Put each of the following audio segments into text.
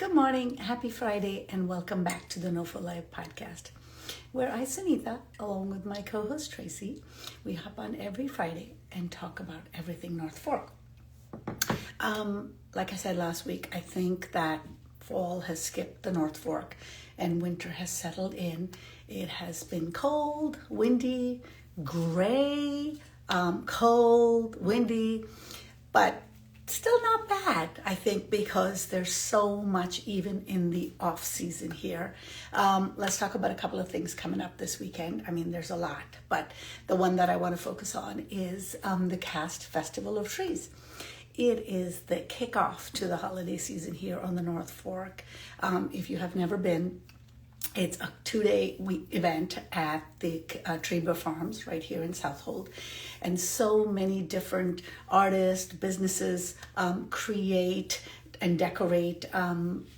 Good morning, happy Friday, and welcome back to the NOFO Live podcast, where I, Sunitha, along with my co-host Tracy, we hop on every Friday and talk about everything North Fork. Like I said last week, I think that fall has skipped the North Fork and winter has settled in. It has been cold, windy, gray, cold, windy, but still not bad, I think, because there's so much even in the off season here. Let's talk about a couple of things coming up this weekend. I mean, there's a lot, but the one that I want to focus on is the Cast Festival of Trees. It is the kickoff to the holiday season here on the North Fork. If you have never been, it's a 2-day event at the 𝗓𝗱𝗃𝗃 Farms right here in Southold. And so many different artists, businesses create and decorate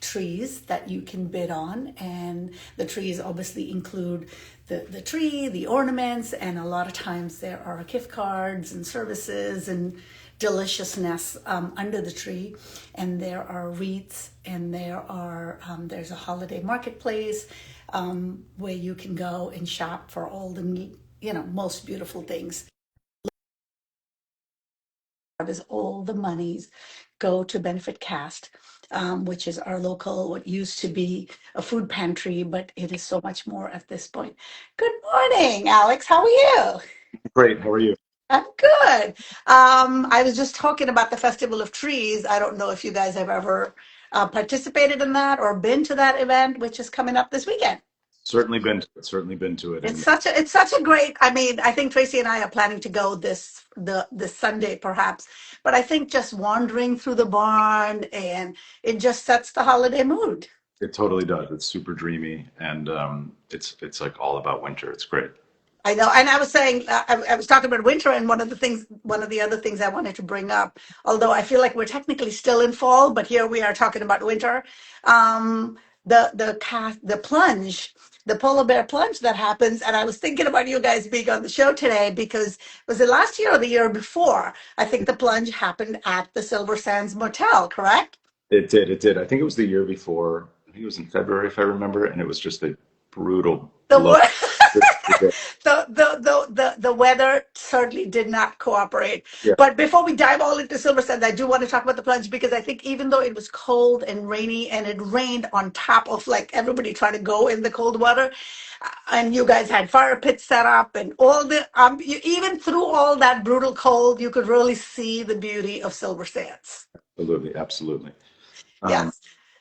trees that you can bid on. And the trees obviously include the tree, the ornaments, and a lot of times there are gift cards and services and deliciousness under the tree. And there are wreaths, and there's a holiday marketplace where you can go and shop for all the most beautiful things. Is all the monies go to benefit Cast, which is our local, what used to be a food pantry, but it is so much more at this point. Good morning, Alex. How are you? Great. How are you? I'm good. I was just talking about the Festival of Trees. I don't know if you guys have ever participated in that or been to that event, which is coming up this weekend. Certainly been to it. It's such a great. I mean, I think Tracy and I are planning to go this Sunday perhaps, but I think just wandering through the barn and it just sets the holiday mood. It totally does. It's super dreamy, and it's like all about winter. It's great. I know, and I was saying, I was talking about winter, and one of the other things I wanted to bring up, although I feel like we're technically still in fall, but here we are talking about winter. The plunge, the polar bear plunge that happens, and I was thinking about you guys being on the show today because was it last year or the year before? I think the plunge happened at the Silver Sands Motel, correct? It did. I think it was the year before. I think it was in February, if I remember, and it was just a brutal The blow. wor- the weather certainly did not cooperate. Yeah, But before we dive all into Silver Sands, I do want to talk about the plunge because I think even though it was cold and rainy and it rained on top of like everybody trying to go in the cold water, and you guys had fire pits set up and all the even through all that brutal cold, you could really see the beauty of Silver Sands. absolutely. Yeah.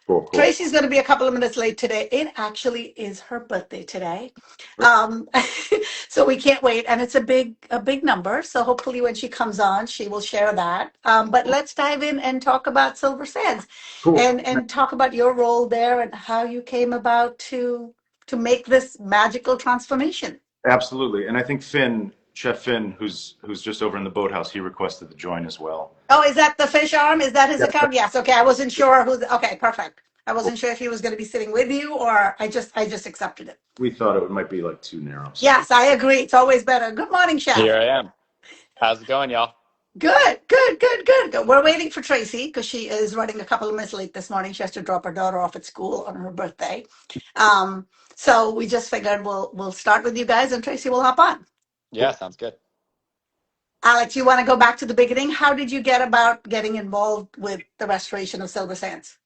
Cool. Tracy's going to be a couple of minutes late today. It actually is her birthday today. So we can't wait. And it's a big number. So hopefully when she comes on, she will share that. But let's dive in and talk about Silver Sands Cool. and talk about your role there and how you came about to make this magical transformation. Absolutely. And I think Chef Finn, who's just over in the Boathouse, he requested to join as well. Oh, is that the fish arm? Is that his Yeah. account? Yes. Okay. I wasn't sure okay, perfect. I wasn't sure if he was going to be sitting with you or I just accepted it. We thought it might be like too narrow. So. Yes, I agree. It's always better. Good morning, Chef. Here I am. How's it going, y'all? Good. We're waiting for Tracy because she is running a couple of minutes late this morning. She has to drop her daughter off at school on her birthday. So we just figured we'll start with you guys and Tracy will hop on. Yeah, sounds good. Alex, you want to go back to the beginning? How did you get about getting involved with the restoration of Silver Sands?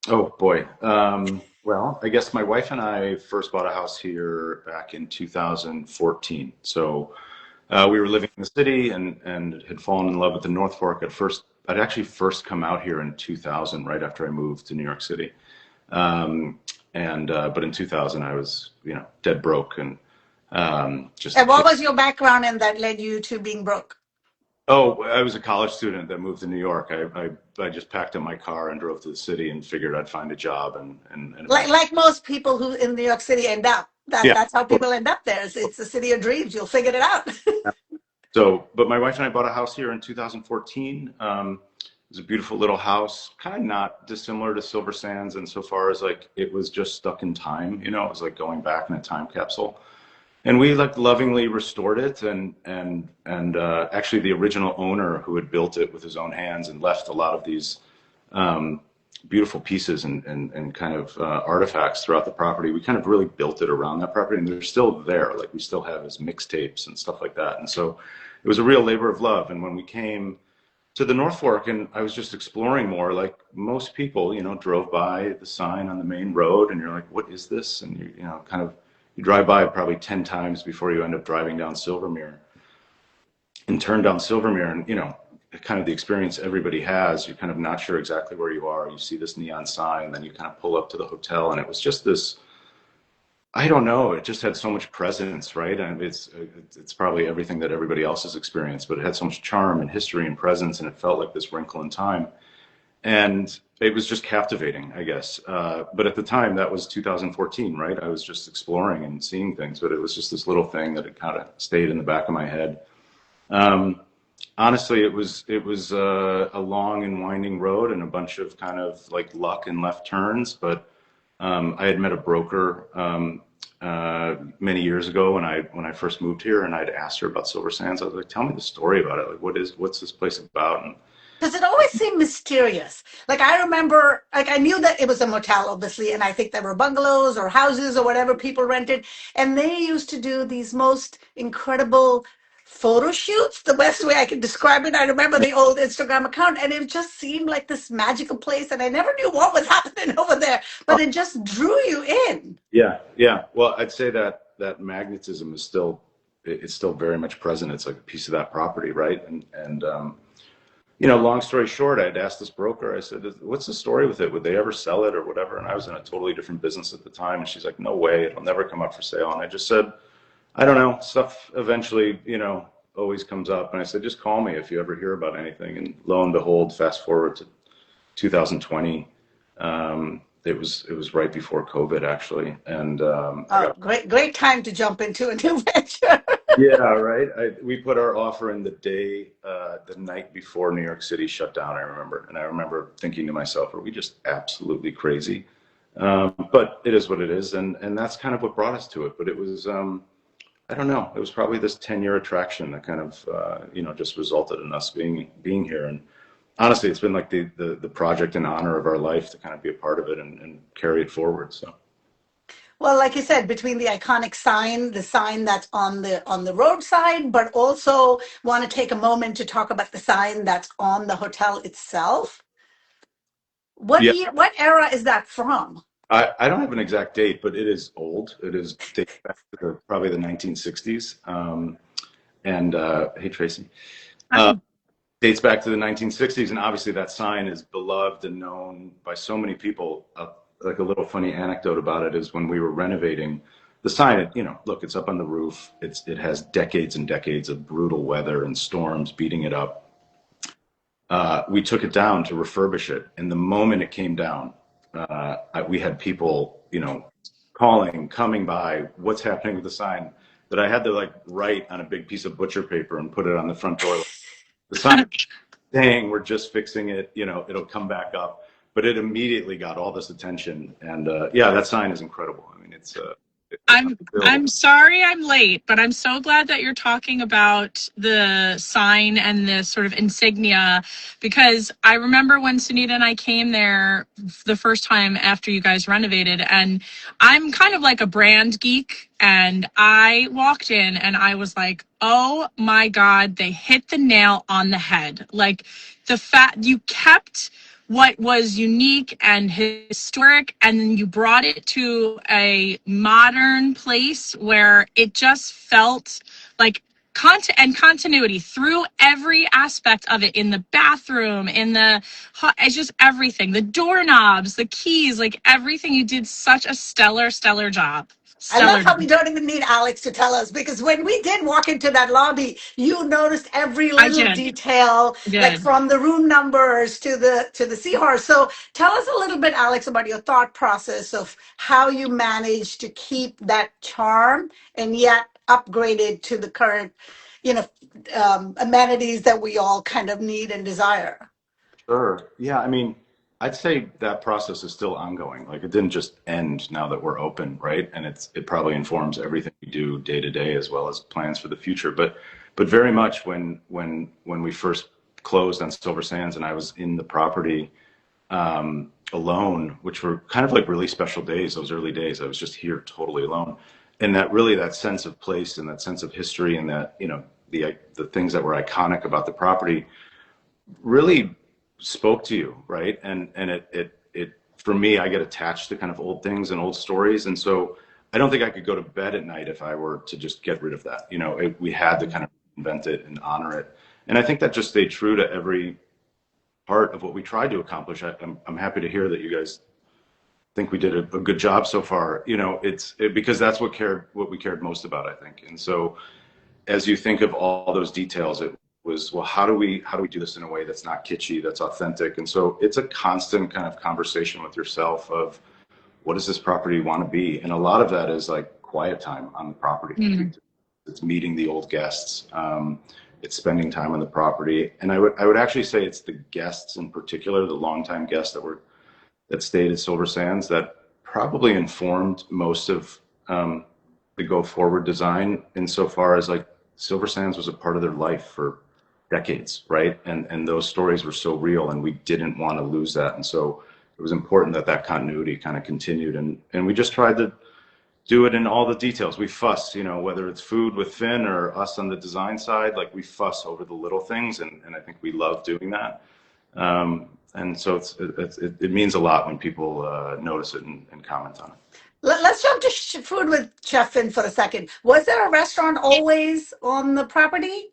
Oh boy. Well, I guess my wife and I first bought a house here back in 2014. So we were living in the city and had fallen in love with the North Fork at first. I'd actually first come out here in 2000, right after I moved to New York City. But in 2000, I was, dead broke and just. And what was your background and that led you to being broke? Oh, I was a college student that moved to New York. I just packed up my car and drove to the city and figured I'd find a job and like most people who in New York City end up. That's how people end up there. It's the city of dreams. You'll figure it out. But my wife and I bought a house here in 2014. It was a beautiful little house, kind of not dissimilar to Silver Sands insofar as like it was just stuck in time. It was like going back in a time capsule. And we like lovingly restored it, and actually the original owner who had built it with his own hands and left a lot of these beautiful pieces and kind of artifacts throughout the property. We kind of really built it around that property, and they're still there. Like we still have his mixtapes and stuff like that. And so it was a real labor of love. And when we came to the North Fork, and I was just exploring more, like most people, you know, drove by the sign on the main road, and you're like, what is this? And you know, kind of, you drive by it probably 10 times before you end up driving down 𝗬𝗓𝗲 and turn down 𝗬𝗓𝗲, and you know, kind of the experience everybody has. You're kind of not sure exactly where you are. You see this neon sign, and then you kind of pull up to the hotel, and it was just this, I don't know, it just had so much presence, right? And it's probably everything that everybody else has experienced, but it had so much charm and history and presence, and it felt like this wrinkle in time. And it was just captivating, I guess. But at the time, that was 2014, right? I was just exploring and seeing things, but it was just this little thing that had kind of stayed in the back of my head. Honestly, it was a long and winding road and a bunch of kind of like luck and left turns. But I had met a broker many years ago when I first moved here, and I'd asked her about Silver Sands. I was like, "Tell me the story about it. Like, what's this place about?" And Because it always seemed mysterious. Like I remember, like I knew that it was a motel, obviously, and I think there were bungalows or houses or whatever people rented, and they used to do these most incredible photo shoots, the best way I can describe it. I remember the old Instagram account, and it just seemed like this magical place, and I never knew what was happening over there, but it just drew you in. yeah, yeah. Well, I'd say that magnetism is still, it's still very much present. It's like a piece of that property, right? And you know, long story short, I'd asked this broker, I said, what's the story with it? Would they ever sell it or whatever? And I was in a totally different business at the time. And she's like, no way, it'll never come up for sale. And I just said, I don't know, stuff eventually, you know, always comes up. And I said, just call me if you ever hear about anything. And lo and behold, fast forward to 2020. It was right before COVID, actually. And Great time to jump into a new venture. yeah, right. We put our offer in the night before New York City shut down, I remember. And I remember thinking to myself, are we just absolutely crazy? But it is what it is. And that's kind of what brought us to it. But it was, I don't know, it was probably this 10-year attraction that kind of, you know, just resulted in us being here. And honestly, it's been like the project in honor of our life to kind of be a part of it and carry it forward. So. Well, like you said, between the iconic sign, the sign that's on the roadside, but also want to take a moment to talk about the sign that's on the hotel itself. What Yeah. year, what era is that from? I don't have an exact date, but it is old. It is dates back to probably the 1960s. Hey, Tracy. Dates back to the 1960s, and obviously that sign is beloved and known by so many people. Like a little funny anecdote about it is when we were renovating the sign, you know, look, it's up on the roof. It has decades and decades of brutal weather and storms beating it up. We took it down to refurbish it. And the moment it came down, we had people, you know, coming by, what's happening with the sign, that I had to like write on a big piece of butcher paper and put it on the front door. The sign saying, we're just fixing it, you know, it'll come back up. But it immediately got all this attention, and yeah, that sign is incredible. I mean, it's. I'm sorry I'm late, but I'm so glad that you're talking about the sign and the sort of insignia, because I remember when Sunita and I came there the first time after you guys renovated, and I'm kind of like a brand geek, and I walked in and I was like, oh my God, they hit the nail on the head. Like the fact you kept what was unique and historic, and then you brought it to a modern place where it just felt like continuity through every aspect of it, in the bathroom, it's just everything, the doorknobs, the keys, like everything. You did such a stellar job. I love how we don't even need Alex to tell us, because when we did walk into that lobby, you noticed every little detail, like from the room numbers to the seahorse. So tell us a little bit, Alex, about your thought process of how you managed to keep that charm and yet upgrade it to the current, you know, amenities that we all kind of need and desire. Sure. Yeah. I mean, I'd say that process is still ongoing. Like it didn't just end now that we're open, right? And it probably informs everything we do day to day as well as plans for the future. But very much when we first closed on Silver Sands and I was in the property, alone, which were kind of like really special days, those early days. I was just here totally alone. And that really, that sense of place and that sense of history and that, you know, the things that were iconic about the property really spoke to you, right? And it for me, I get attached to kind of old things and old stories. And so I don't think I could go to bed at night if I were to just get rid of that. You know, we had to kind of invent it and honor it. And I think that just stayed true to every part of what we tried to accomplish. I'm happy to hear that you guys think we did a good job so far. You know, because that's what we cared most about, I think. And so as you think of all those details, it was, well, how do we do this in a way that's not kitschy, that's authentic? And so it's a constant kind of conversation with yourself of, what does this property want to be? And a lot of that is like quiet time on the property. Mm-hmm. It's meeting the old guests. It's spending time on the property. And I would actually say it's the guests in particular, the longtime guests that stayed at Silver Sands, that probably informed most of the go forward design, insofar as like Silver Sands was a part of their life for decades, right? And those stories were so real, and we didn't want to lose that. And so it was important that continuity kind of continued. And we just tried to do it in all the details. We fuss, you know, whether it's food with Finn or us on the design side, like we fuss over the little things. And I think we love doing that. And so it means a lot when people notice it and comment on it. Let's jump to food with Chef Finn for a second. Was there a restaurant always on the property?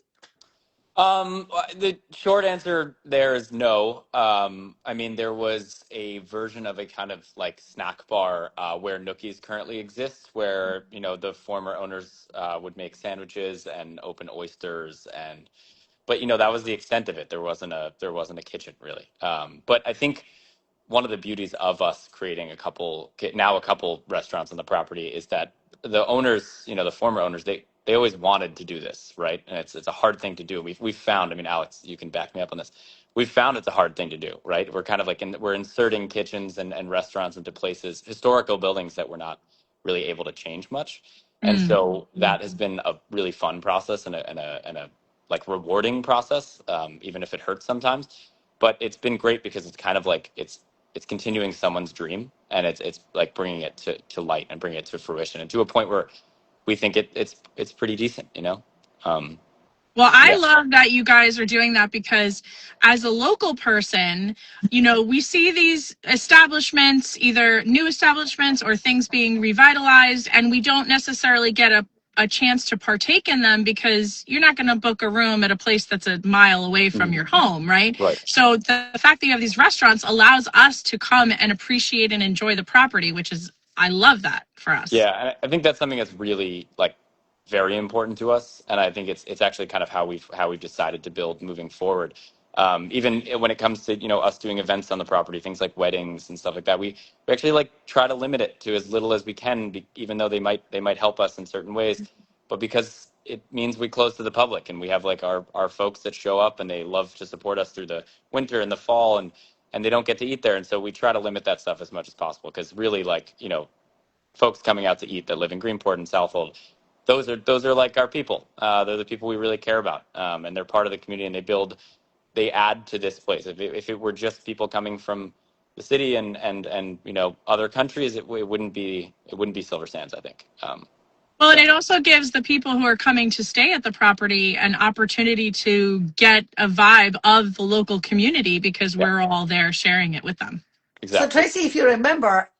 The short answer there is no. I mean, there was a version of a kind of like snack bar where Nookies currently exists, where, you know, the former owners would make sandwiches and open oysters, but you know, that was the extent of it. There wasn't a kitchen really. But I think one of the beauties of us creating a couple restaurants on the property is that the owners, you know, the former owners, they always wanted to do this, right? And it's a hard thing to do. We've found, I mean, Alex, you can back me up on this. We've found it's a hard thing to do, right? We're kind of like we're inserting kitchens and restaurants into places, historical buildings that we're not really able to change much. And so that has been a really fun process and a like rewarding process, even if it hurts sometimes. But it's been great because it's kind of like it's continuing someone's dream, and it's like bringing it to light and bringing it to fruition, and to a point where we think it's pretty decent, you know. Well, I love that you guys are doing that, because as a local person, you know, we see these establishments, either new establishments or things being revitalized, and we don't necessarily get a chance to partake in them because you're not going to book a room at a place that's a mile away from your home, right? So the fact that you have these restaurants allows us to come and appreciate and enjoy the property, which is, I love that for us. Yeah, I think that's something that's really like very important to us, and I think it's actually kind of how we've decided to build moving forward. Even when it comes to, you know, us doing events on the property, things like weddings and stuff like that, we actually like try to limit it to as little as we can, even though they might help us in certain ways, but because it means we close to the public, and we have like our folks that show up and they love to support us through the winter and the fall, and they don't get to eat there, and so we try to limit that stuff as much as possible, because really, like, you know, folks coming out to eat that live in Greenport and Southold, those are like our people. They're the people we really care about, and they're part of the community, and they add to this place. If it were just people coming from the city and you know, other countries, it wouldn't be Silver Sands, I think. Well, and it also gives the people who are coming to stay at the property an opportunity to get a vibe of the local community, because we're all there sharing it with them. Exactly. So Tracy, if you remember,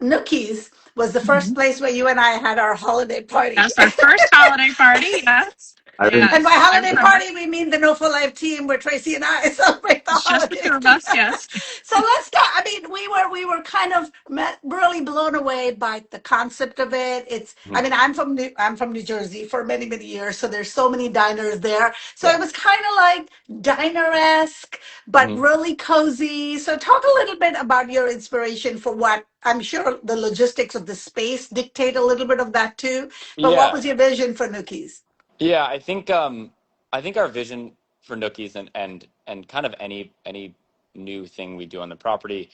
Nookies was the first place where you and I had our holiday party. That's our first holiday party, yes. And by holiday party, we mean the NOFO Live team, where Tracy and I celebrate the holiday. Just the two of us, yes. So let's start. I mean, we were kind of really blown away by the concept of it. It's, I mean, I'm from New Jersey for many years, so there's so many diners there. So it was kind of like diner-esque, but really cozy. So talk a little bit about your inspiration for what I'm sure the logistics of the space dictate a little bit of that too. But what was your vision for Nookies? Yeah, I think our vision for Nookies and kind of any new thing we do on the property,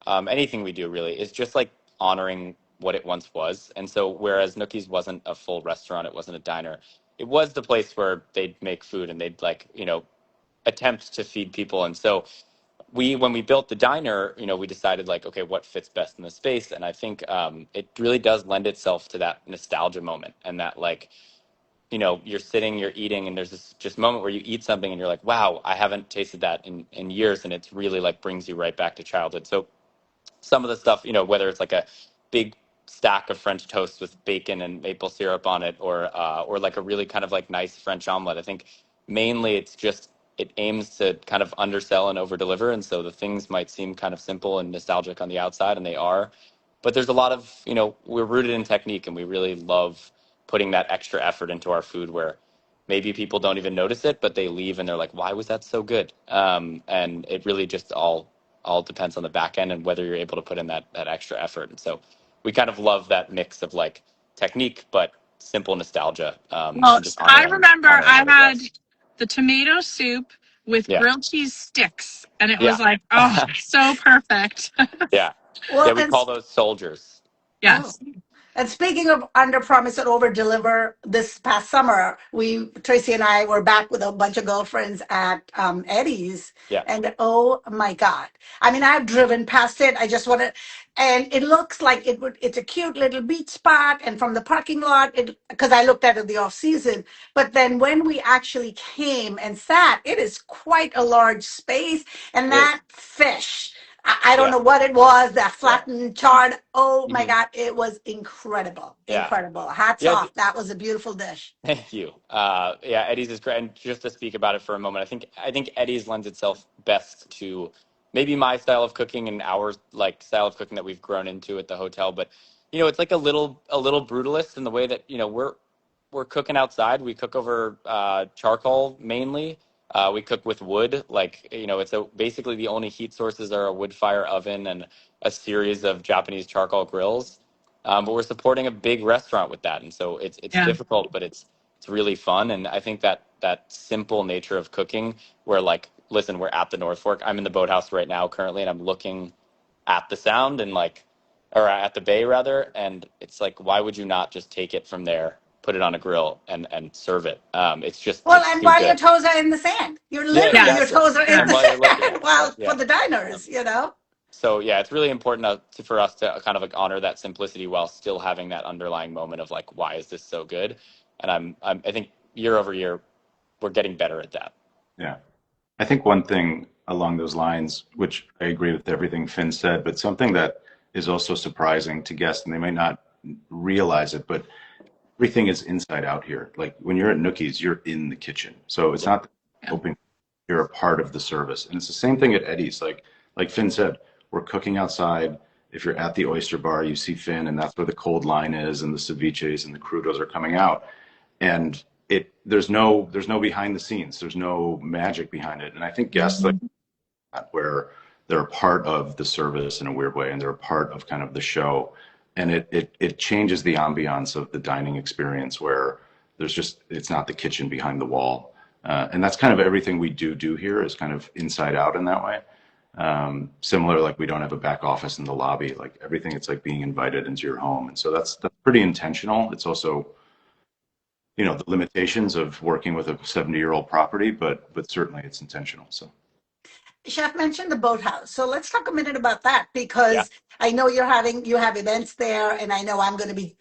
anything we do really, is just like honoring what it once was. And so whereas Nookies wasn't a full restaurant, it wasn't a diner, it was the place where they'd make food and they'd, like, you know, attempt to feed people. And so when we built the diner, we decided like, okay, what fits best in the space? And I think it really does lend itself to that nostalgia moment, and that like, you're sitting, you're eating, and there's this just moment where you eat something and you're like, wow, I haven't tasted that in years. And it's really like brings you right back to childhood. So some of the stuff, whether it's like a big stack of French toast with bacon and maple syrup on it, or like a really kind of like nice French omelet, I think mainly it aims to kind of undersell and over deliver. And so the things might seem kind of simple and nostalgic on the outside, and they are, but there's a lot of, we're rooted in technique, and we really love putting that extra effort into our food where maybe people don't even notice it, but they leave and they're like, why was that so good? And it really just all depends on the back end and whether you're able to put in that extra effort. And so we kind of love that mix of like technique, but simple nostalgia. Well, And just I remember I honoring had the tomato soup with yeah. grilled cheese sticks, and it Yeah. was like, oh, so perfect. Yeah. Well, Yeah. We call those soldiers. oh, Yes. and speaking of under promise and over deliver, this past summer, Tracy and I were back with a bunch of girlfriends at Eddie's, Yeah. and oh my God. I mean, I've driven past it. I just want to, and it looks like it's a cute little beach spot. And from the parking lot, because I looked at it the off season, but then when we actually came and sat, it is quite a large space. And It is. that fish, I don't Yeah. know what it was, that Yeah. flattened, charred. Oh my Mhm. God, it was incredible. Yeah. Incredible. Hats Yeah. off. That was a beautiful dish. Thank you. Yeah, Eddie's is great. And just to speak about it for a moment, I think Eddie's lends itself best to maybe my style of cooking and our like style of cooking that we've grown into at the hotel. But it's like a little brutalist in the way that we're cooking outside. We cook over charcoal mainly. We cook with wood. Like it's basically the only heat sources are a wood fire oven and a series of Japanese charcoal grills. But we're supporting a big restaurant with that, and so it's Yeah. difficult, but it's really fun. And I think that simple nature of cooking, where like, listen, we're at the North Fork. I'm in the boathouse right now currently, and I'm looking at the sound and like, or at the bay rather, and it's like, why would you not just take it from there, put it on a grill, and serve it? Well, It's and too while your good. toes are in the sand, you're Yeah, literally, your Yes. exactly. toes are in And the while you're looking, sand. While for yeah. the diners, you know. So yeah, it's really important for us to kind of like honor that simplicity while still having that underlying moment of like, why is this so good? And I think year over year, we're getting better at that. Yeah. I think one thing along those lines, which I agree with everything Finn said, but something that is also surprising to guests, and they might not realize it, but everything is inside out here. Like when you're at Nookies, you're in the kitchen. So it's not Yeah. open, you're a part of the service. And it's the same thing at Eddie's. Like Finn said, we're cooking outside. If you're at the oyster bar, you see Finn, and that's where the cold line is, and the ceviches and the crudos are coming out. And there's no behind the scenes. There's no magic behind it. And I think guests like that, where they're a part of the service in a weird way, and they're a part of kind of the show. And it changes the ambiance of the dining experience, where it's not the kitchen behind the wall. And that's kind of everything we do here is kind of inside out in that way. Similar, like we don't have a back office in the lobby, like everything, it's like being invited into your home. And so that's pretty intentional. It's also, the limitations of working with a 70-year-old property, but certainly it's intentional. So Chef mentioned the boathouse. So let's talk a minute about that, Yeah. because I know you have events there, and I know I'm going to be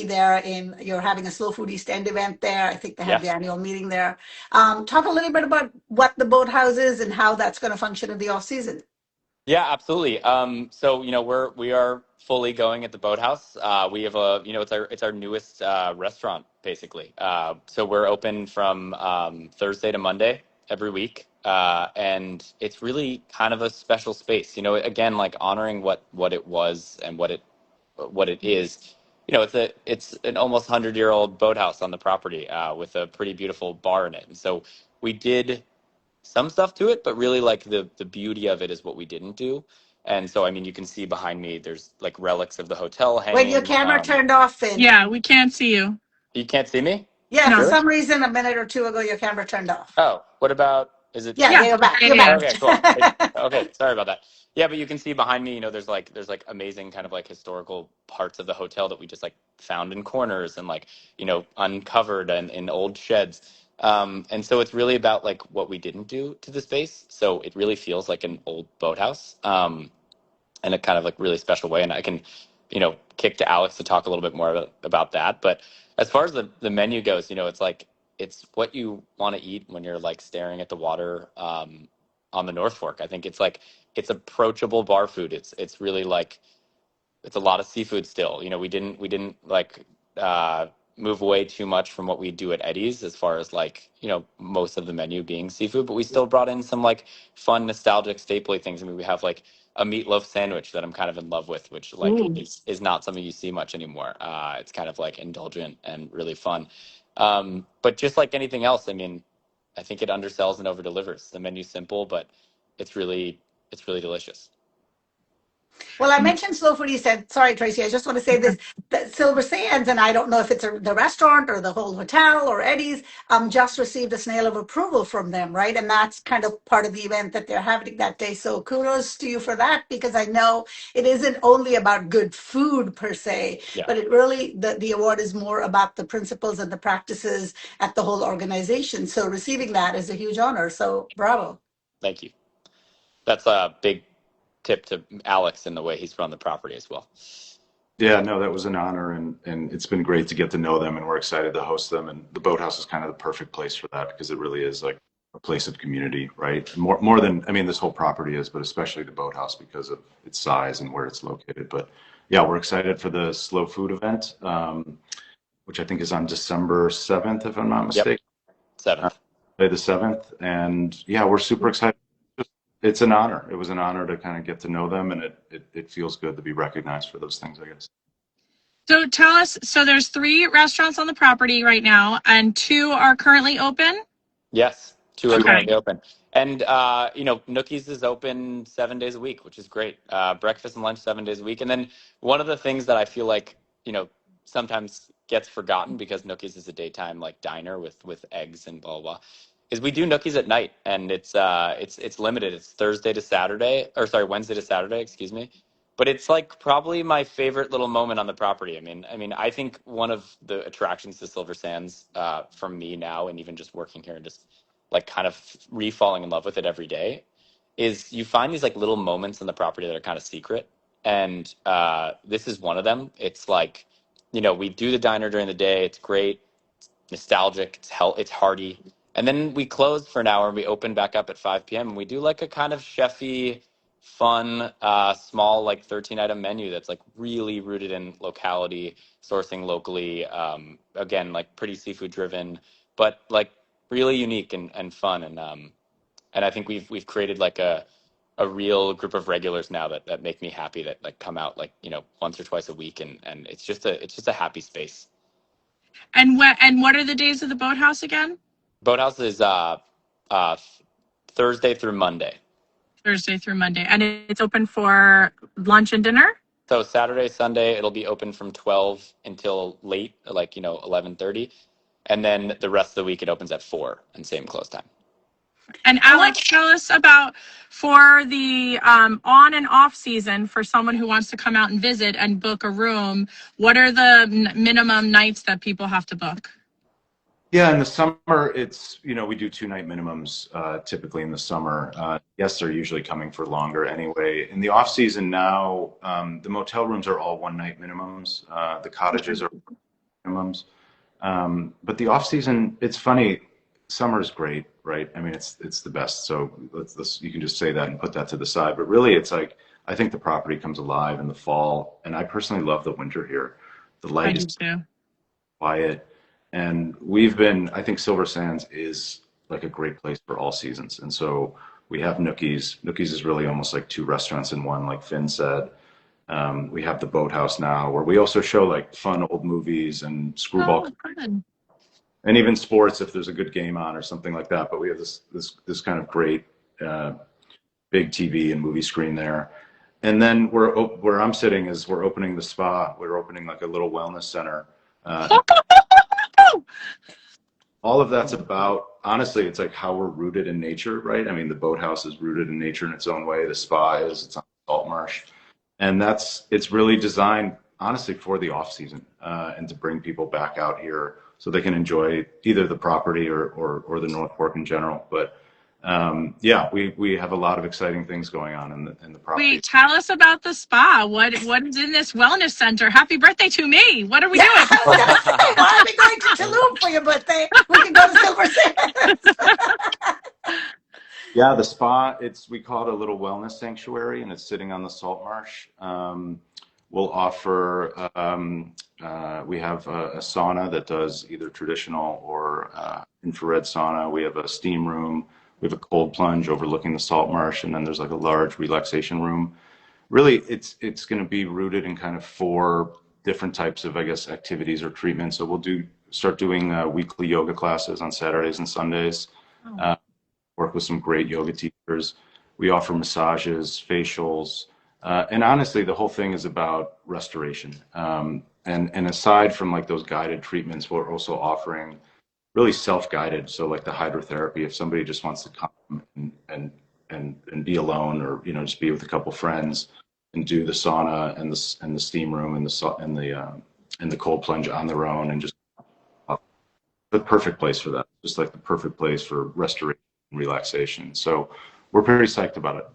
there. You're having a Slow Food East End event there. I think they have the Yes. annual meeting there. Talk a little bit about what the boathouse is and how that's going to function in the off season. Yeah, absolutely. So we are fully going at the Boathouse. We have it's our newest restaurant basically. So we're open from Thursday to Monday every week, and it's really kind of a special space. Again, like honoring what it was and what it is. It's an almost 100-year-old boathouse on the property with a pretty beautiful bar in it, and so we did some stuff to it, but really like the beauty of it is what we didn't do. And so, I mean, you can see behind me, there's like relics of the hotel When your hanging. camera turned off, Finn. Yeah, we can't see you. You can't see me? Yeah, for No. Really? some reason, a minute or two ago, your camera turned off. Oh, what about, is it? Yeah, Yeah. you're back. Yeah, You're yeah. back. Okay, cool. Okay, sorry about that. Yeah, but you can see behind me, there's like amazing kind of like historical parts of the hotel that we just like found in corners and like, uncovered and in old sheds. And so it's really about like what we didn't do to the space. So it really feels like an old boathouse. In a kind of like really special way. And I can, kick to Alex to talk a little bit more about that. But as far as the menu goes, it's like, it's what you want to eat when you're like staring at the water on the North Fork. I think it's like, it's approachable bar food. It's really like, it's a lot of seafood still. We didn't like move away too much from what we do at Eddie's as far as like, most of the menu being seafood, but we still brought in some like fun, nostalgic, stapley things. I mean, we have like a meatloaf sandwich that I'm kind of in love with, which like is not something you see much anymore. It's kind of like indulgent and really fun. But just like anything else, I mean, I think it undersells and over delivers. The menu's simple, but it's really delicious. Well, I mentioned slow food. You said, sorry, Tracy, I just want to say this, that Silver Sands, and I don't know if it's the restaurant or the whole hotel or Eddie's, just received a snail of approval from them, right? And that's kind of part of the event that they're having that day. So kudos to you for that, because I know it isn't only about good food per se, but it really, the award is more about the principles and the practices at the whole organization. So receiving that is a huge honor. So bravo. Thank you. That's a big tip to Alex in the way he's run the property as well. Yeah, no, that was an honor, and it's been great to get to know them, and we're excited to host them. And the Boathouse is kind of the perfect place for that, because it really is like a place of community, right? More than, I mean, this whole property is, but especially the Boathouse because of its size and where it's located. But yeah, we're excited for the slow food event, which I think is on December 7th, if I'm not mistaken. Yep. 7th. The 7th, and yeah, we're super excited. It's an honor. It was an honor to kind of get to know them, and it feels good to be recognized for those things, I guess. So tell us, so there's 3 restaurants on the property right now, and 2 are currently open? Yes, 2 are currently open. And, Nookies is open 7 days a week, which is great. Breakfast and lunch 7 days a week. And then one of the things that I feel like, sometimes gets forgotten, because Nookies is a daytime like diner with eggs and blah, blah, is we do Nookies at night, and it's limited. It's Wednesday to Saturday, excuse me. But it's like probably my favorite little moment on the property. I mean, I think one of the attractions to Silver Sands for me now, and even just working here and just like kind of re-falling in love with it every day, is you find these like little moments in the property that are kind of secret. And this is one of them. It's like, we do the diner during the day. It's great. It's nostalgic. It's hearty. And then we close for an hour and we open back up at 5 p.m. and we do like a kind of chefy, fun, small, like 13-item menu that's like really rooted in locality, sourcing locally. Again, like pretty seafood driven, but like really unique and fun. And I think we've created like a real group of regulars now that make me happy, that like come out like, once or twice a week. And it's just a happy space. And what are the days of the Boathouse again? Boathouse is Thursday through Monday. Thursday through Monday. And it's open for lunch and dinner? So Saturday, Sunday, it'll be open from 12 until late, like, 11:30. And then the rest of the week, it opens at 4 and same close time. And Alex, tell us about, for the on and off season, for someone who wants to come out and visit and book a room, what are the minimum nights that people have to book? Yeah, in the summer, it's, we do 2-night minimums typically in the summer. Guests are usually coming for longer anyway. In the off season now, the motel rooms are all 1-night minimums. The cottages are minimums. But the off season, it's funny, summer is great, right? I mean, it's the best. So you can just say that and put that to the side. But really, it's like, I think the property comes alive in the fall. And I personally love the winter here. The light is quiet. And I think Silver Sands is like a great place for all seasons. And so we have Nookies. Nookies is really almost like 2 restaurants in one, like Finn said. We have the Boathouse now, where we also show like fun old movies and screwball, and even sports if there's a good game on or something like that. But we have this kind of great big TV and movie screen there. And then where I'm sitting is we're opening the spa. We're opening like a little wellness center. All of that's about, honestly, it's like how we're rooted in nature, right? I mean, the Boathouse is rooted in nature in its own way. The spa is, it's on salt marsh. And it's really designed, honestly, for the off season and to bring people back out here so they can enjoy either the property or the North Fork in general. But yeah, we have a lot of exciting things going on in the property. Wait, tell us about the spa. What is in this wellness center? Happy birthday to me. What are we doing? I was gonna say, why are we going to Tulum for your birthday? We can go to Silver Sands. Yeah, the spa, we call it a little wellness sanctuary, and it's sitting on the salt marsh. We'll offer, we have a sauna that does either traditional or infrared sauna. We have a steam room. We have a cold plunge overlooking the salt marsh, and then there's like a large relaxation room. Really, it's going to be rooted in kind of 4 different types of, I guess, activities or treatments. So we'll start doing weekly yoga classes on Saturdays and Sundays. Work with some great yoga teachers. We offer massages, facials, and honestly, the whole thing is about restoration. And aside from like those guided treatments, we're also offering really self-guided. So like the hydrotherapy, if somebody just wants to come and be alone, or just be with a couple friends and do the sauna and the steam room and the cold plunge on their own, and just the perfect place for that. Just like the perfect place for restoration. Relaxation. So we're pretty psyched about it,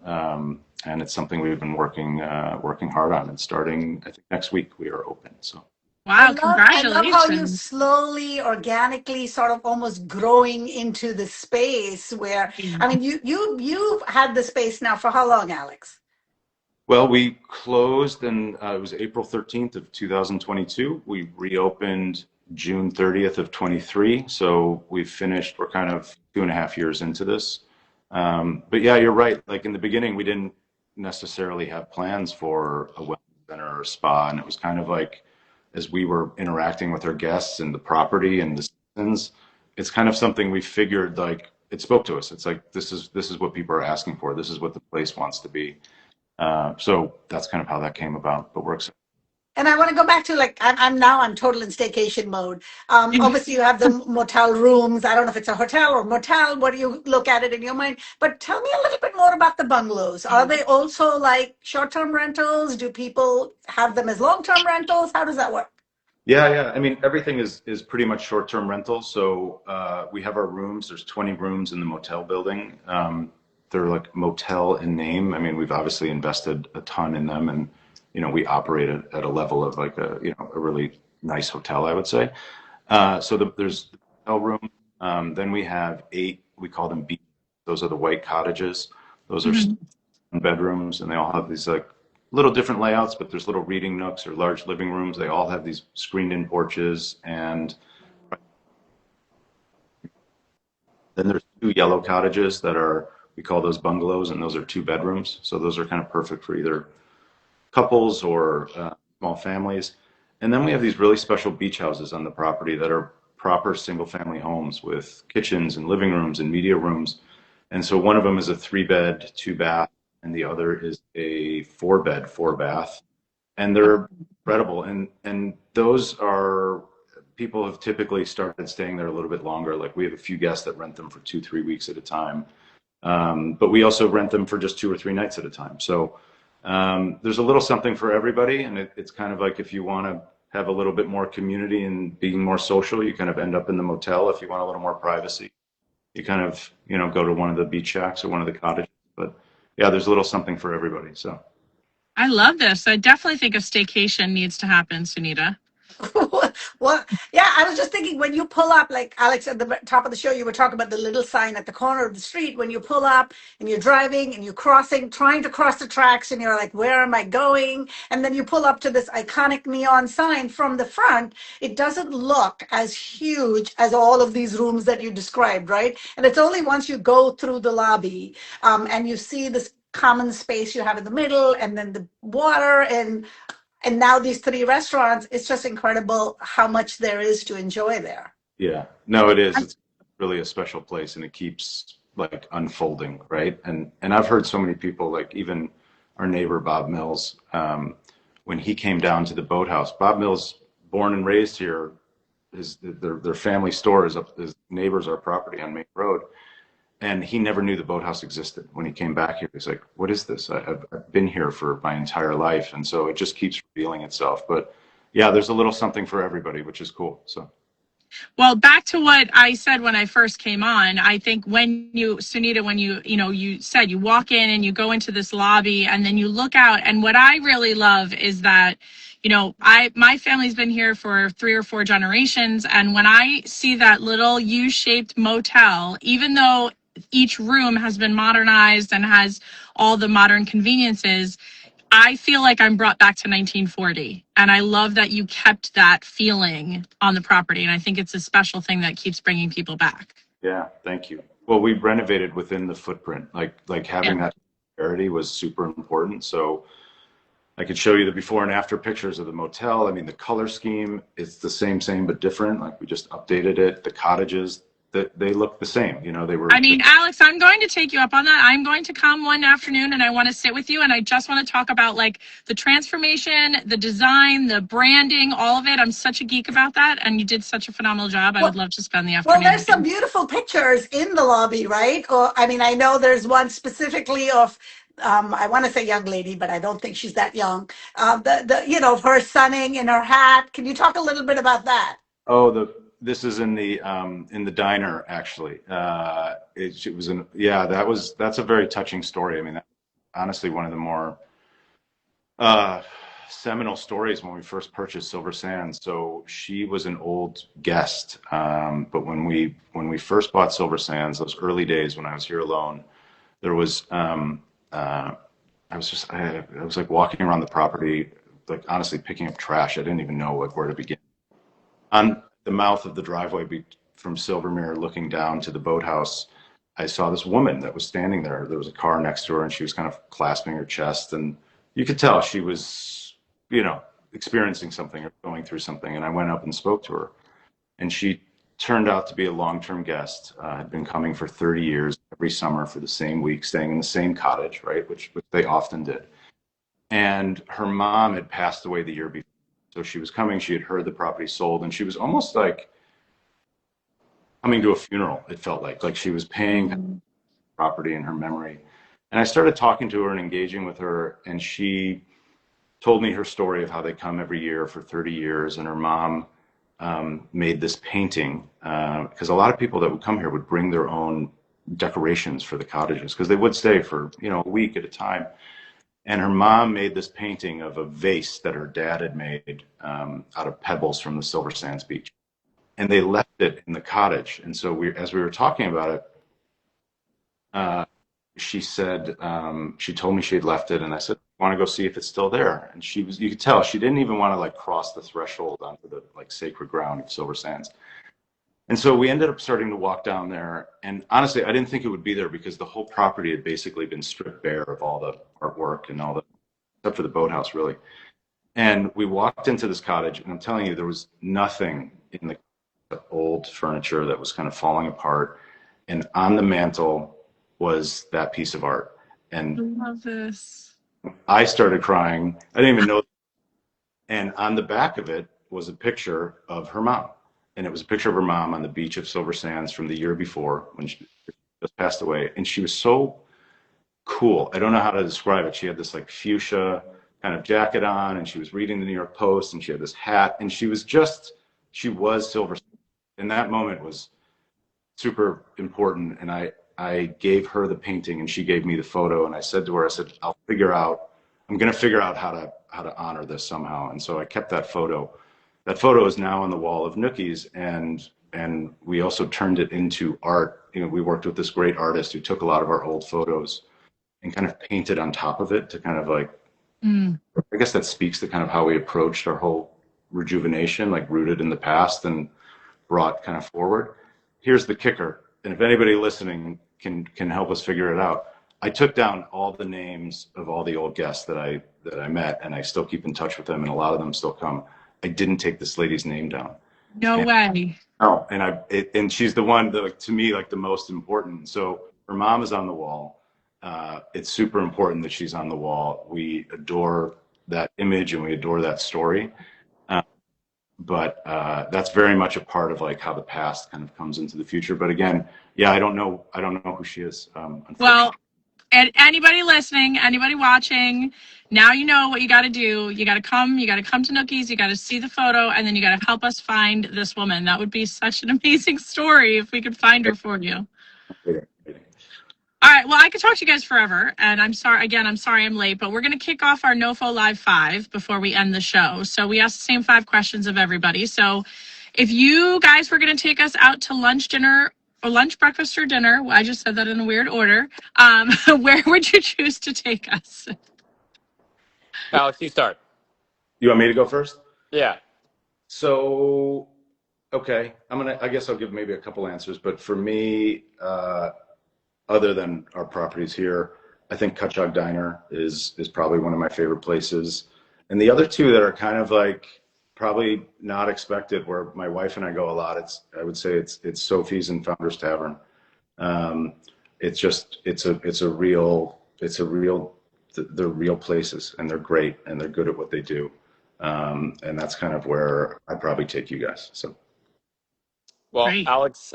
and it's something we've been working hard on. And starting, I think, next week we are open. So wow, I congratulations! love how you slowly, organically, sort of almost growing into the space where, I mean, you've had the space now for how long, Alex? Well, we closed, and it was April 13th of 2022. We reopened June 30th of 23. So we've finished, we're kind of 2.5 years into this. But yeah, you're right. Like in the beginning, we didn't necessarily have plans for a wellness center or a spa. And it was kind of like, as we were interacting with our guests and the property and the citizens, it's kind of something we figured, like, it spoke to us. It's like, this is what people are asking for. This is what the place wants to be. So that's kind of how that came about, but we're excited. And I want to go back to, like, I'm total in staycation mode. Obviously you have the motel rooms. I don't know if it's a hotel or motel. What do you look at it in your mind? But tell me a little bit more about the bungalows. Are they also like short-term rentals? Do people have them as long-term rentals? How does that work? Yeah. I mean, everything is pretty much short-term rentals. So we have our rooms. There's 20 rooms in the motel building. They're like motel in name. I mean, we've obviously invested a ton in them, and we operate at a level of like a really nice hotel, I would say. So there's the hotel room. Then we have 8, we call them beach. Those are the white cottages. Those are bedrooms, and they all have these like little different layouts, but there's little reading nooks or large living rooms. They all have these screened-in porches. And then there's 2 yellow cottages that we call those bungalows, and those are 2 bedrooms. So those are kind of perfect for either couples or small families. And then we have these really special beach houses on the property that are proper single-family homes with kitchens and living rooms and media rooms. And so one of them is a 3-bed, 2-bath, and the other is a 4-bed, 4-bath. And they're incredible. And those are, people have typically started staying there a little bit longer. Like we have a few guests that rent them for 2-3 weeks at a time. But we also rent them for just 2 or 3 nights at a time. So there's a little something for everybody. And it's kind of like, if you want to have a little bit more community and being more social, you kind of end up in the motel. If you want a little more privacy, you kind of, go to one of the beach shacks or one of the cottages. But yeah, there's a little something for everybody. So I love this. I definitely think a staycation needs to happen, Sunita. Well, yeah, I was just thinking, when you pull up, like Alex, at the top of the show, you were talking about the little sign at the corner of the street. When you pull up and you're driving and you're trying to cross the tracks, and you're like, where am I going? And then you pull up to this iconic neon sign from the front. It doesn't look as huge as all of these rooms that you described, right? And it's only once you go through the lobby and you see this common space you have in the middle, and then the water, and now these 3 restaurants. It's just incredible how much there is to enjoy there. Yeah, no, it is. It's really a special place, and it keeps like unfolding, right? And I've heard so many people, like even our neighbor Bob Mills, when he came down to the Boathouse. Bob Mills, born and raised here, their family store is up. His neighbors our property on Main Road. And he never knew the Boathouse existed. When he came back here, he's like, what is this? I've been here for my entire life. And so it just keeps revealing itself. But yeah, there's a little something for everybody, which is cool. So Well, back to what I said when I first came on, I think when you, Sunita, when you said you walk in and you go into this lobby and then you look out, and what I really love is that, my family's been here for 3 or 4 generations, and when I see that little U-shaped motel, even though each room has been modernized and has all the modern conveniences, I feel like I'm brought back to 1940. And I love that you kept that feeling on the property. And I think it's a special thing that keeps bringing people back. Yeah, thank you. Well, we renovated within the footprint. Like having that clarity was super important. So I could show you the before and after pictures of the motel. I mean, the color scheme is the same, but different. Like we just updated it. The cottages, they look the same. They were. I mean, Alex, I'm going to take you up on that. I'm going to come one afternoon and I want to sit with you and I just want to talk about like the transformation, the design, the branding, all of it. I'm such a geek about that. And you did such a phenomenal job. I would love to spend the afternoon. Well, there's some beautiful pictures in the lobby, right? Or, I mean, I know there's one specifically of, I want to say young lady, but I don't think she's that young. Her sunning in her hat. Can you talk a little bit about that? Oh, this is in the diner actually. It was that's a very touching story. I mean, honestly, one of the more seminal stories when we first purchased Silver Sands. So she was an old guest, but when we first bought Silver Sands, those early days when I was here alone, there was I was like walking around the property, like honestly picking up trash. I didn't even know where to begin. On the mouth of the driveway from 𝗧𝗵𝗲 looking down to the boathouse, I saw this woman that was standing there. There was a car next to her and she was kind of clasping her chest, and you could tell she was, experiencing something or going through something. And I went up and spoke to her, and she turned out to be a long-term guest, had been coming for 30 years every summer for the same week, staying in the same cottage, right, which they often did. And her mom had passed away the year before. So she was coming, she had heard the property sold, and she was almost like coming to a funeral, it felt like she was paying property in her memory. And I started talking to her and engaging with her, and she told me her story of how they come every year for 30 years, and her mom made this painting, because a lot of people that would come here would bring their own decorations for the cottages, because they would stay for, a week at a time. And her mom made this painting of a vase that her dad had made out of pebbles from the Silver Sands beach. And they left it in the cottage. And so as we were talking about it, she said, she told me she had left it. And I said, I want to go see if it's still there. And you could tell she didn't even want to cross the threshold onto the sacred ground of Silver Sands. And so we ended up starting to walk down there. And honestly, I didn't think it would be there because the whole property had basically been stripped bare of all the artwork and except for the boathouse, really. And we walked into this cottage, and I'm telling you, there was nothing in the old furniture that was kind of falling apart. And on the mantle was that piece of art. And I love this. I started crying. I didn't even know. And on the back of it was a picture of her mom. And it was a picture of her mom on the beach of Silver Sands from the year before when she just passed away. And she was so cool. I don't know how to describe it. She had this fuchsia kind of jacket on, and she was reading the New York Post, and she had this hat, and she was Silver Sands. And that moment was super important. And I gave her the painting, and she gave me the photo. And I said to her, I'm going to figure out how to honor this somehow. And so I kept that photo. That photo is now on the wall of Nookies, and we also turned it into art. We worked with this great artist who took a lot of our old photos and kind of painted on top of it to kind of I guess that speaks to kind of how we approached our whole rejuvenation, rooted in the past and brought kind of forward. Here's the kicker, and if anybody listening can help us figure it out, I took down all the names of all the old guests that I met, and I still keep in touch with them, and a lot of them still come. I didn't take this lady's name down. No way. Oh, and she's the one that, to me, the most important. So her mom is on the wall. It's super important that she's on the wall. We adore that image and we adore that story. But that's very much a part of how the past kind of comes into the future. But again, yeah, I don't know who she is. Well, And anybody listening, anybody watching, now you know what you got to do. You got to come to Nookies. You got to see the photo, and then you got to help us find this woman. That would be such an amazing story if we could find her for you. All right. Well, I could talk to you guys forever, and I'm sorry I'm late, but we're going to kick off our NOFO Live 5 before we end the show. So we asked the same 5 questions of everybody. So if you guys were going to take us out to lunch, dinner, or lunch, breakfast, or dinner, I just said that in a weird order, where would you choose to take us? Alex, you start. You want me to go first? Yeah. So, okay, I guess I'll give maybe a couple answers, but for me, other than our properties here, I think 𝗘𝗱𝗃 Diner is probably one of my favorite places. And the other two that are kind of like probably not expected, where my wife and I go a lot, I would say it's 𝗘𝗱𝗃𝗃's and Founders Tavern. They're real places, and they're great, and they're good at what they do. And that's kind of where I'd probably take you guys. So, Well, Great. Alex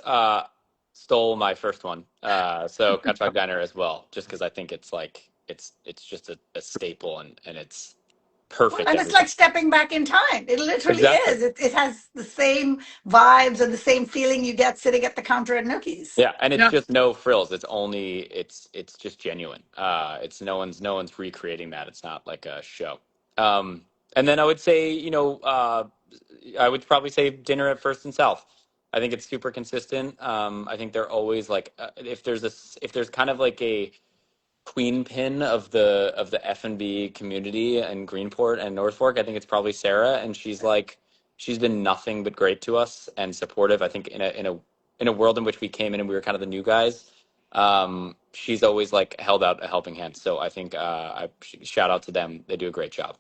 stole my first one, so 𝗘𝗱𝗃 Diner as well, just because I think it's like it's just a staple, and it's perfect. And it's like stepping back in time. It literally Exactly. is. It has the same vibes and the same feeling you get sitting at the counter at Nookies. Yeah, and it's just no frills. It's just genuine. It's no one's recreating that. It's not like a show. And then I would say, I would probably say dinner at First and South. I think it's super consistent. I think they're always like, if there's kind of like a queen pin of the F&B community in Greenport and North Fork, I think it's probably Sarah, and she's been nothing but great to us and supportive. I think in a world in which we came in and we were kind of the new guys, she's always like held out a helping hand. So I think shout out to them. They do a great job.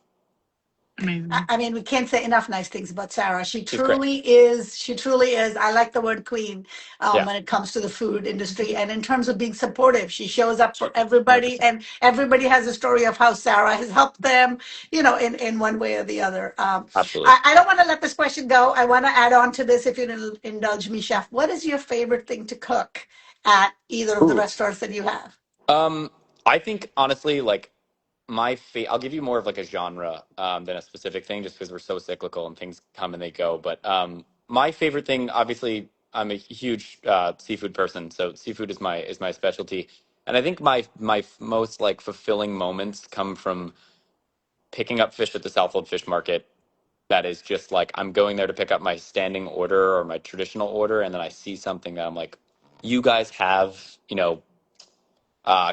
Amazing. I mean, we can't say enough nice things about Sarah. She truly is. She truly is. I like the word queen when it comes to the food industry. And in terms of being supportive, she shows up for everybody. 100%. And everybody has a story of how Sarah has helped them, in one way or the other. Absolutely. I don't want to let this question go. I want to add on to this, if you'll indulge me, Chef. What is your favorite thing to cook at either of the restaurants that you have? I think, honestly, like, I'll give you more of like a genre than a specific thing, just because we're so cyclical and things come and they go. But my favorite thing, obviously, I'm a huge seafood person, so seafood is my specialty. And I think my most like fulfilling moments come from picking up fish at the Southfield Fish Market. That is just like, I'm going there to pick up my standing order or my traditional order, and then I see something that I'm like, you guys have,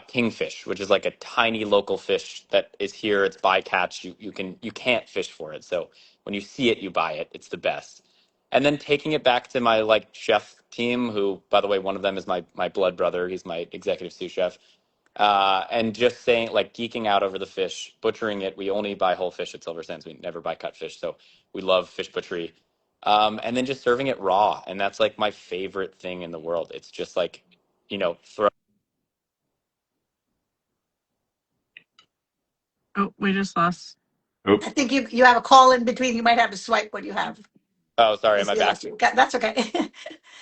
kingfish, which is like a tiny local fish that is here. It's bycatch. You can't fish for it. So when you see it, you buy it. It's the best. And then taking it back to my like chef team, who, by the way, one of them is my blood brother. He's my executive sous chef. And just saying, like, geeking out over the fish, butchering it. We only buy whole fish at Silver Sands. We never buy cut fish. So we love fish butchery. And then just serving it raw. And that's like my favorite thing in the world. It's just like, Oh, we just lost. Oops. I think you have a call in between. You might have to swipe what you have. Oh, sorry, am I back? That's okay.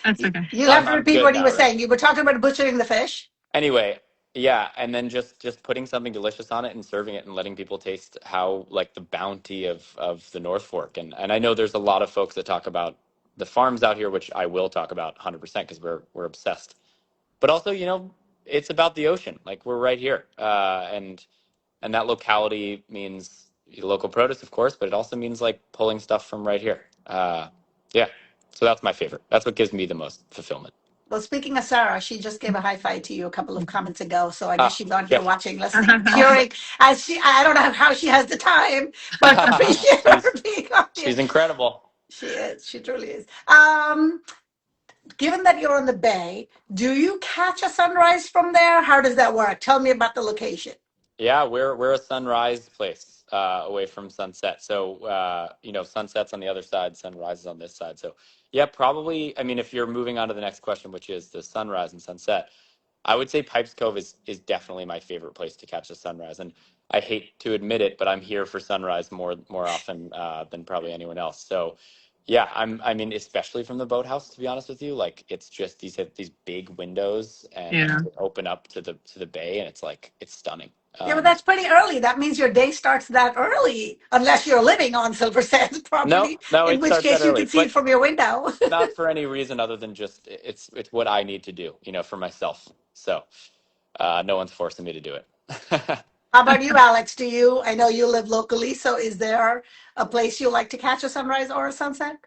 That's okay. You have to I'm repeat good what you now, were right? saying. You were talking about butchering the fish. Anyway, yeah, and then just putting something delicious on it and serving it and letting people taste how, like, the bounty of the North Fork. And I know there's a lot of folks that talk about the farms out here, which I will talk about 100% because we're obsessed. But also, it's about the ocean. Like, we're right here, and that locality means local produce, of course, but it also means like pulling stuff from right here. Yeah, so that's my favorite. That's what gives me the most fulfillment. Well, speaking of Sarah, she just gave a high five to you a couple of comments ago. So I guess she's on here Yeah. watching, listening, cheering. I don't know how she has the time, but appreciate her being on here. She's incredible. She is. She truly is. Given that you're on the bay, do you catch a sunrise from there? How does that work? Tell me about the location. Yeah, we're a sunrise place away from sunset. So sunset's on the other side, sunrise is on this side. So yeah, probably. I mean, if you're moving on to the next question, which is the sunrise and sunset, I would say Pipes Cove is definitely my favorite place to catch the sunrise. And I hate to admit it, but I'm here for sunrise more often than probably anyone else. So Yeah, I mean, especially from the boathouse, to be honest with you, like it's just these big windows and Yeah. they open up to the bay, and it's like it's stunning. Yeah, but that's pretty early. That means your day starts that early, unless you're living on Silver Sands No, property, no, in it which starts that case you can early, see it but from your window. not for any reason other than just it's what I need to do, for myself. So no one's forcing me to do it. How about you, Alex? I know you live locally, so is there a place you like to catch a sunrise or a sunset?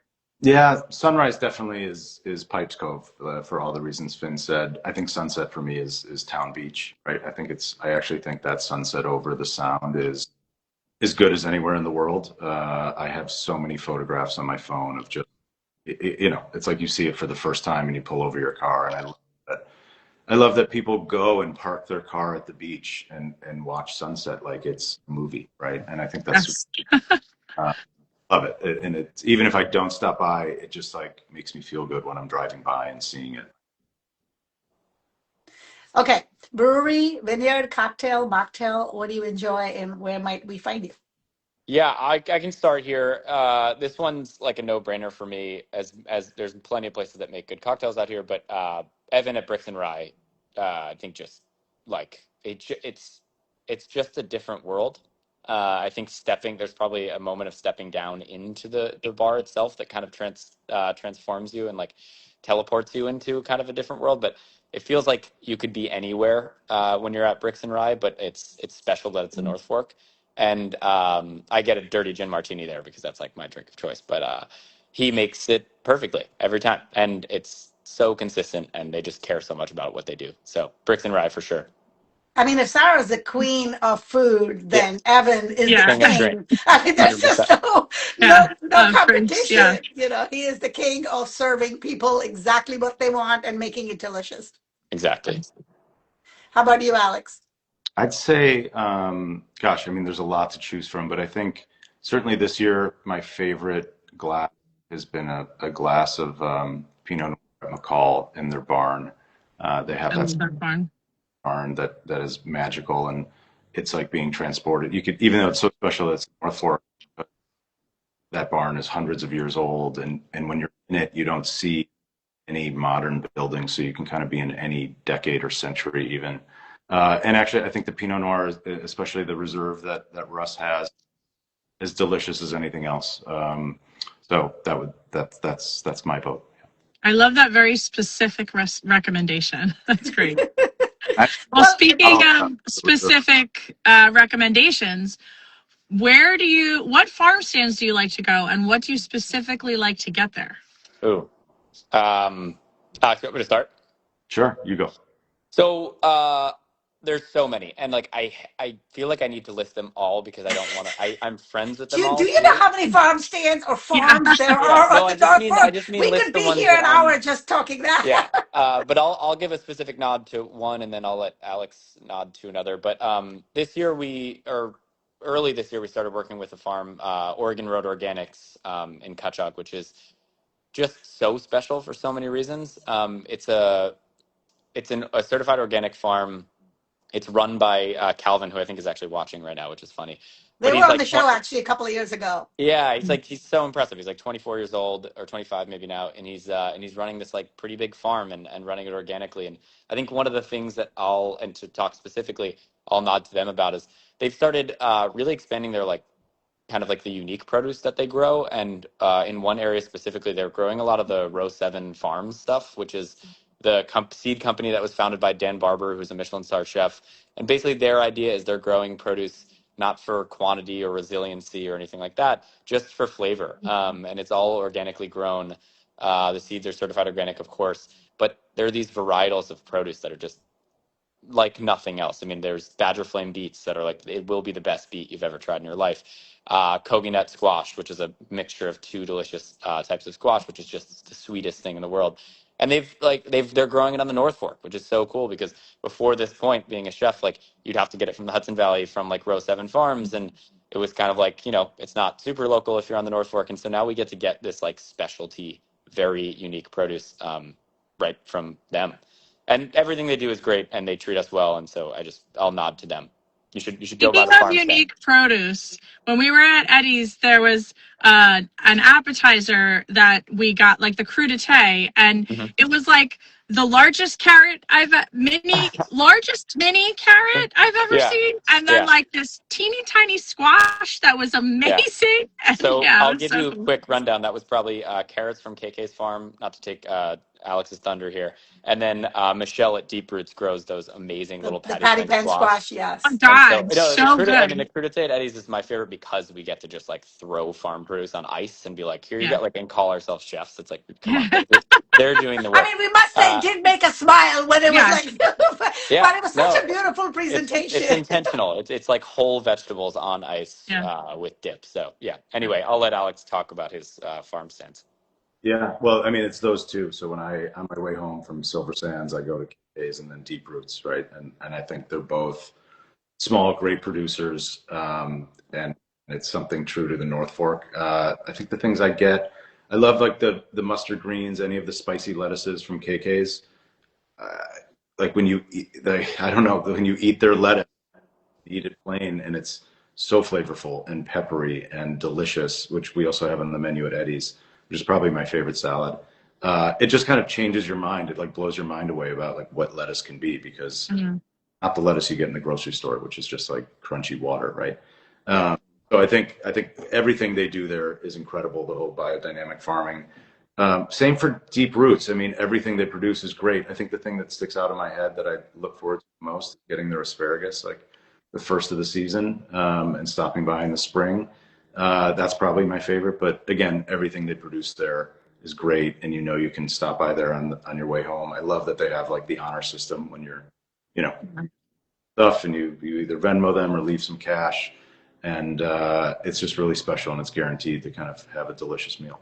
Yeah, sunrise definitely is Pipes Cove for all the reasons Finn said. I think sunset for me is Town Beach, right? I actually think that sunset over the Sound is as good as anywhere in the world. I have so many photographs on my phone of just, it's like you see it for the first time and you pull over your car, and I love that people go and park their car at the beach and watch sunset like it's a movie, right? And I think that's love it. And it's, even if I don't stop by, it just like makes me feel good when I'm driving by and seeing it. Okay, brewery, vineyard, cocktail, mocktail. What do you enjoy, and where might we find you? Yeah, I can start here. This one's like a no-brainer for me, as there's plenty of places that make good cocktails out here. But Evan at Bricks and Rye, I think just like it's just a different world. I think there's probably a moment of stepping down into the bar itself that kind of transforms you and like teleports you into kind of a different world. But it feels like you could be anywhere when you're at Bricks and Rye, but it's special that it's a North Fork. And I get a dirty gin martini there because that's like my drink of choice. But he makes it perfectly every time, and it's so consistent. And they just care so much about what they do. So Bricks and Rye for sure. I mean, if Sarah's the queen of food, Yeah, then Evan is the king of drink, king. I mean, there's just 100%. no Prince. competition. Yeah. He is the king of serving people exactly what they want and making it delicious. Exactly. How about you, Alex? I'd say, gosh, I mean, there's a lot to choose from, but I think certainly this year, my favorite glass has been a glass of Pinot Noir at McCall in their barn. They have that barn that is magical, and it's like being transported. You could, even though it's so special that it's North Fork, but that barn is hundreds of years old, and when you're in it, you don't see any modern buildings, so you can kind of be in any decade or century even. And actually, I think the Pinot Noir, especially the reserve that Russ has, is delicious as anything else. So that's my vote. I love that very specific recommendation. That's great. Well, speaking of specific recommendations, what farm stands do you like to go, and what do you specifically like to get there? Ooh. Alex, you want me to start? Sure, you go. So there's so many, and like I feel like I need to list them all because I don't want to. I'm friends with them all. Do you know how many farm stands or farms there are No, on the North Fork? I just mean We list could the be ones here that an hour just talking that. Yeah, but I'll give a specific nod to one, and then I'll let Alex nod to another. But early this year, we started working with a farm, Oregon Road Organics in 𝗘𝗱𝗃, which is just so special for so many reasons. It's a certified organic farm. It's run by Calvin, who I think is actually watching right now, which is funny. They were on the show actually a couple of years ago. Yeah, he's so impressive. He's like 24 years old or 25 maybe now, and he's running this like pretty big farm and running it organically. And I think one of the things that to talk specifically, I'll nod to them about is they've started really expanding their like kind of like the unique produce that they grow. And in one area specifically, they're growing a lot of the Row 7 Farms stuff, which is the seed company that was founded by Dan Barber, who's a Michelin-starred chef. And basically their idea is they're growing produce not for quantity or resiliency or anything like that, just for flavor. And it's all organically grown. The seeds are certified organic, of course, but there are these varietals of produce that are just like nothing else. I mean, there's Badger Flame beets that are like, it will be the best beet you've ever tried in your life. Kogi squash, which is a mixture of two delicious types of squash, which is just the sweetest thing in the world. And they're growing it on the North Fork, which is so cool because before this point, being a chef, like you'd have to get it from the Hudson Valley from like Row 7 Farms, and it was kind of like, it's not super local if you're on the North Fork. And so now we get to get this like specialty, very unique produce right from them. And everything they do is great, and they treat us well, and so I'll nod to them. You should go by Speaking the of farm stand. unique produce, when we were at Eddie's, there was an appetizer that we got, like the crudité, and Mhm. it was like the largest carrot largest mini carrot I've ever Yeah, seen, and then yeah, like this teeny tiny squash that was yeah. amazing, and So yeah, it I'll was give so you a cool. quick rundown. That was probably carrots from KK's farm, not to take Alex's thunder here. And then Michelle at Deep Roots grows those amazing little The patty patty pan pan squash. squash, Oh yes. And so, God, no, the so crudité, I mean, the good. crudité at Eddie's is my favorite because we get to just like throw farm produce on ice and be like, here you Yeah. go, like, and call ourselves chefs. It's like, come on, they're doing the I work. mean, we must say it Uh, did make us smile when it was Yeah. like, yeah, but it was such no, a beautiful it's presentation. intentional. It's like whole vegetables on ice Yeah. with dip. So yeah. Anyway, I'll let Alex talk about his farm stands. Yeah, well, I mean, it's those two. So when on my way home from Silver Sands, I go to K's and then Deep Roots, right? And I think they're both small, great producers, and it's something true to the North Fork. I think the things I love like the mustard greens, any of the spicy lettuces from KK's. Like when you eat, I don't know, when you eat their lettuce, you eat it plain, and it's so flavorful and peppery and delicious, which we also have on the menu at Eddie's, which is probably my favorite salad. It just kind of changes your mind. It like blows your mind away about like what lettuce can be, because Mhm. not the lettuce you get in the grocery store, which is just like crunchy water, right? So I think everything they do there is incredible. The whole biodynamic farming. Same for Deep Roots. I mean, everything they produce is great. I think the thing that sticks out in my head that I look forward to the most is getting their asparagus, like the first of the season, and stopping by in the spring. That's probably my favorite. But again, everything they produce there is great, and you can stop by there on your way home. I love that they have like the honor system when you're, you know, stuff, and you either Venmo them or leave some cash, and it's just really special, and it's guaranteed to kind of have a delicious meal.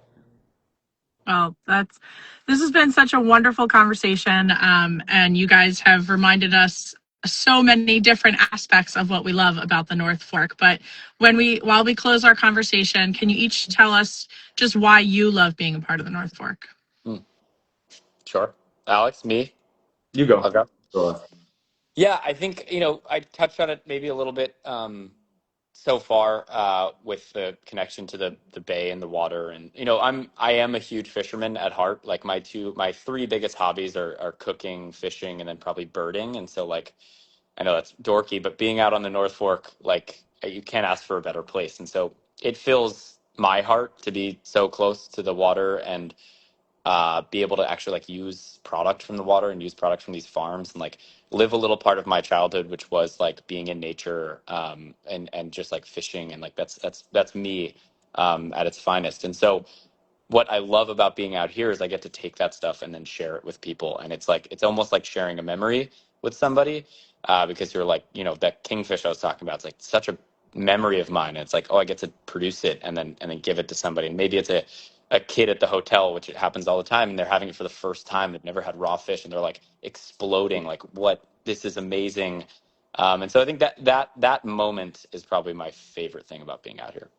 Well, this has been such a wonderful conversation, and you guys have reminded us so many different aspects of what we love about the North Fork. But while we close our conversation, can you each tell us just why you love being a part of the North Fork? Sure, Alex, me. You go. I'll go. So, Yeah, I think I touched on it maybe a little bit so far with the connection to the bay and the water, and I am a huge fisherman at heart. Like my three biggest hobbies are cooking, fishing, and then probably birding. And so like I know that's dorky, but being out on the North Fork, like you can't ask for a better place. And so it fills my heart to be so close to the water and be able to actually like use product from the water and use product from these farms and like live a little part of my childhood, which was like being in nature, and just like fishing, and like that's me at its finest. And so what I love about being out here is I get to take that stuff and then share it with people. And it's almost like sharing a memory with somebody, because you're like, that kingfish I was talking about, it's like such a memory of mine. And it's like, oh, I get to produce it and then give it to somebody. And maybe it's a kid at the hotel, which it happens all the time, and they're having it for the first time. They've never had raw fish, and they're like exploding, like, what, this is amazing. And so I think that moment is probably my favorite thing about being out here.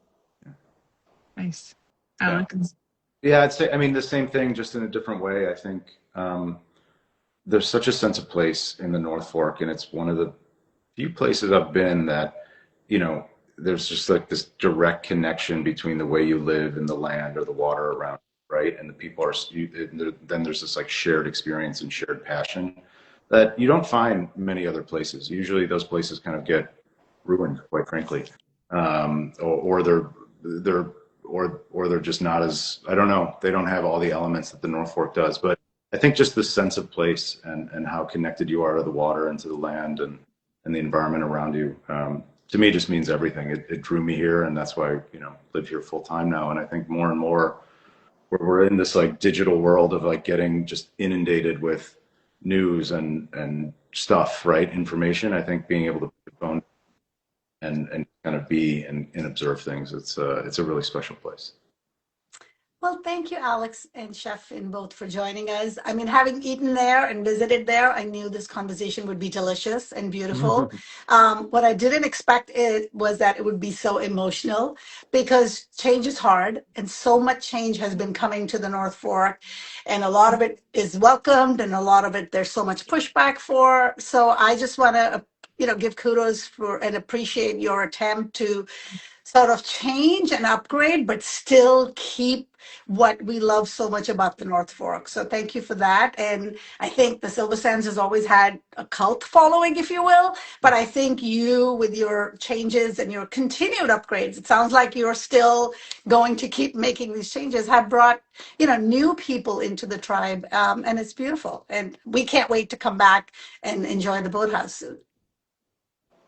Nice. yeah. Alex? Yeah, I'd say, I mean, the same thing, just in a different way. I think there's such a sense of place in the North Fork, and it's one of the few places I've been that, there's just like this direct connection between the way you live and the land or the water around, right? And the people then there's this like shared experience and shared passion that you don't find many other places. Usually those places kind of get ruined, quite frankly, or they're just not as, I don't know, they don't have all the elements that the North Fork does. But I think just the sense of place and how connected you are to the water and to the land and the environment around you, to me just means everything. It drew me here, and that's why I live here full time now. And I think more and more we're in this like digital world of like getting just inundated with news and stuff, right? Information. I think being able to put your phone and kind of be and observe things, it's a really special place. Well, thank you, Alex and Chef in both, for joining us. I mean, having eaten there and visited there, I knew this conversation would be delicious and beautiful. What I didn't expect was that it would be so emotional, because change is hard, and so much change has been coming to the North Fork, and a lot of it is welcomed, and a lot of it there's so much pushback for. So I just want to give kudos for and appreciate your attempt to sort of change and upgrade, but still keep what we love so much about the North Fork. So thank you for that. And I think the Silver Sands has always had a cult following, if you will. But I think you, with your changes and your continued upgrades, it sounds like you're still going to keep making these changes, have brought, new people into the tribe. And it's beautiful. And we can't wait to come back and enjoy the Boathouse soon.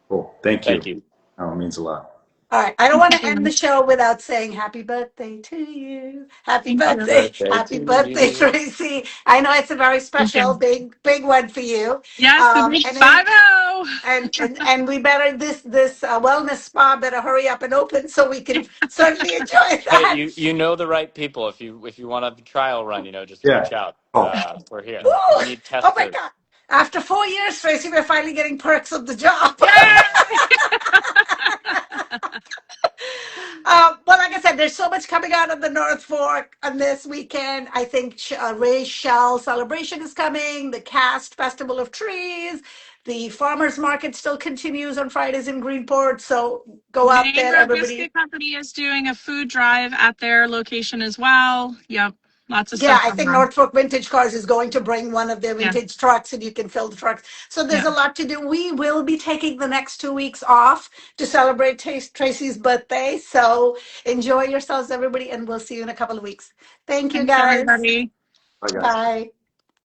Cool. Thank Thank you. you. Oh, it means a lot. All right. I don't want to end the show without saying happy birthday to you. Happy Thank you. birthday. Birthday Happy to birthday, you. Tracy. I know it's a very Thank special, you. big one for you. Yes, the big And then 5-0. and we better this wellness spa better hurry up and open so we can certainly enjoy Hey, that. you know the right people. If you want a trial run, just Yeah. reach out. Oh. We're here. Ooh, We need oh my testers. God. After 4 years, Tracy, we're finally getting perks of the job. Well, like I said, there's so much coming out of the North Fork on this weekend. I think Ray's Shell celebration is coming, the Cast Festival of Trees, the Farmers Market still continues on Fridays in Greenport. So go out Maine there, Road everybody. Biscuit Company is doing a food drive at their location as well. Yep. Lots of Yeah, stuff I going think on. Norfolk Vintage Cars is going to bring one of their Yeah. vintage trucks and you can fill the trucks. So there's Yeah. a lot to do. We will be taking the next 2 weeks off to celebrate Tracy's birthday. So enjoy yourselves, everybody, and we'll see you in a couple of weeks. Thank you, Thanks, guys. everybody. Bye, guys. Bye.